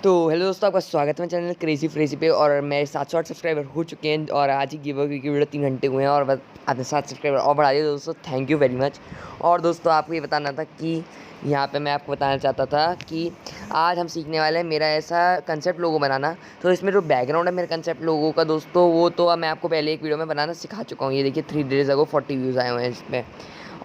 तो हेलो दोस्तों, आपका स्वागत है मेरे चैनल क्रेजी फ्रेजी पे। और मेरे 708 सब्सक्राइबर हो चुके हैं और आज ही गिव की वीडियो 3 घंटे हुए हैं और बस आपने 7 सब्सक्राइबर और बढ़ा दिए दोस्तों, थैंक यू वेरी मच। और दोस्तों आपको ये बताना था कि यहाँ पे मैं आपको बताना चाहता था कि आज हम सीखने वाले हैं मेरा ऐसा कंसेप्ट लोगो बनाना। तो इसमें जो बैकग्राउंड है मेरे कंसेप्ट लोगो का दोस्तों, वो तो मैं आपको पहले एक वीडियो में बनाना सिखा चुका हूँ। ये देखिए 3 डेज अगो 40 व्यूज़ आए हुए हैं इसमें।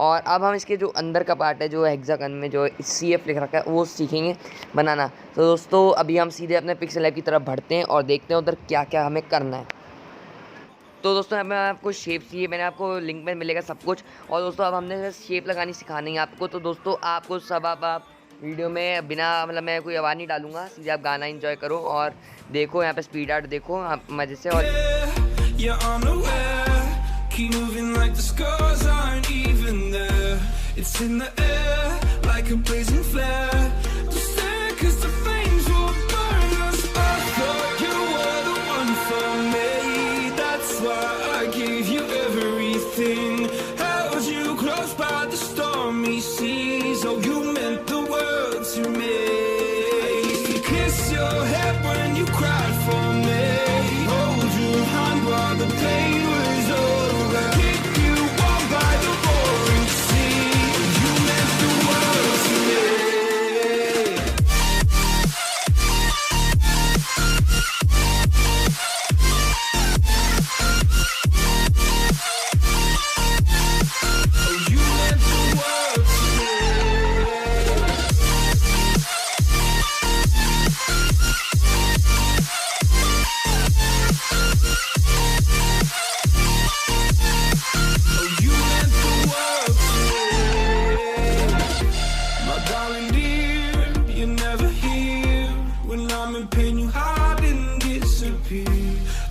और अब हम इसके जो अंदर का पार्ट है, जो हेक्सागन में जो CF लिख रखा है, वो सीखेंगे बनाना। तो दोस्तों अभी हम सीधे अपने पिक्सेल लैब की तरफ बढ़ते हैं और देखते हैं उधर क्या क्या हमें करना है। तो दोस्तों मैं आपको शेप चाहिए, मैंने आपको लिंक में मिलेगा सब कुछ। और दोस्तों अब हमने शेप लगानी सिखानी है आपको। तो दोस्तों आपको सब आप वीडियो में बिना मैं कोई आवाज़ नहीं डालूंगा, सीधे आप गाना एंजॉय करो और देखो। यहाँ पे स्पीड आर्ट देखो आप मज़े से। और keep moving like the scars aren't even there. It's in the air like a blazing flare. Don't stare 'cause the flames will burn us. I thought you were the one for me. That's why I gave you everything. Held you close by the stormy seas. Oh, you meant the world to me. I used to kiss your head when you cried for me. Hold your hand while the pain was over.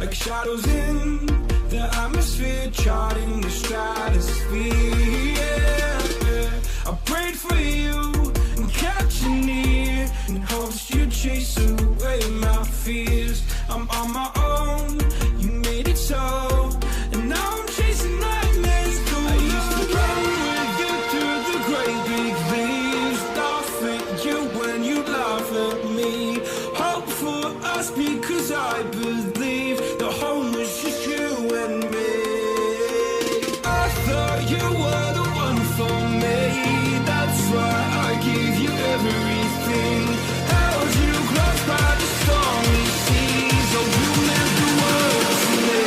Like shadows in the atmosphere, charting the stratosphere. Yeah. I prayed for you and kept you near in hopes you'd chase away my fears. I'm on my own, you made it so, and now I'm chasing nightmares. I used to run with you through the great big leaves, laugh at you when you laugh at me. Hope for us because I believe the home was just you and me. I thought you were the one for me. That's why I gave you everything. Held you close by the stormy seas. Oh, you meant the world to me.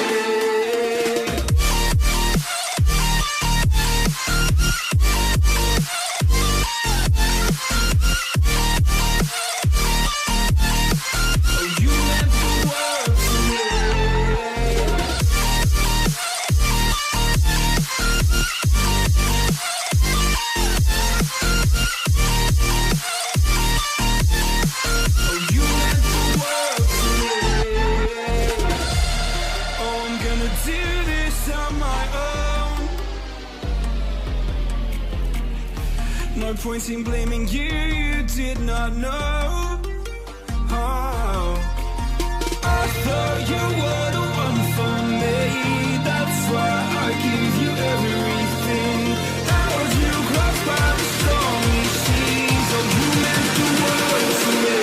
No point in blaming you, you did not know. Oh, I thought you were the one for me. That's why I gave you everything. Held you close by the stormy seas. Oh, you meant the world to me.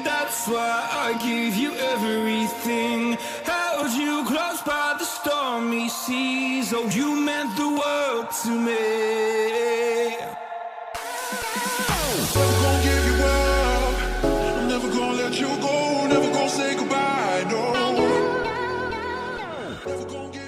That's why I gave you everything. Held you close by the stormy seas. Oh, you meant the world to me. Never gonna give you up. I'm never gonna let you go. Never never gonna get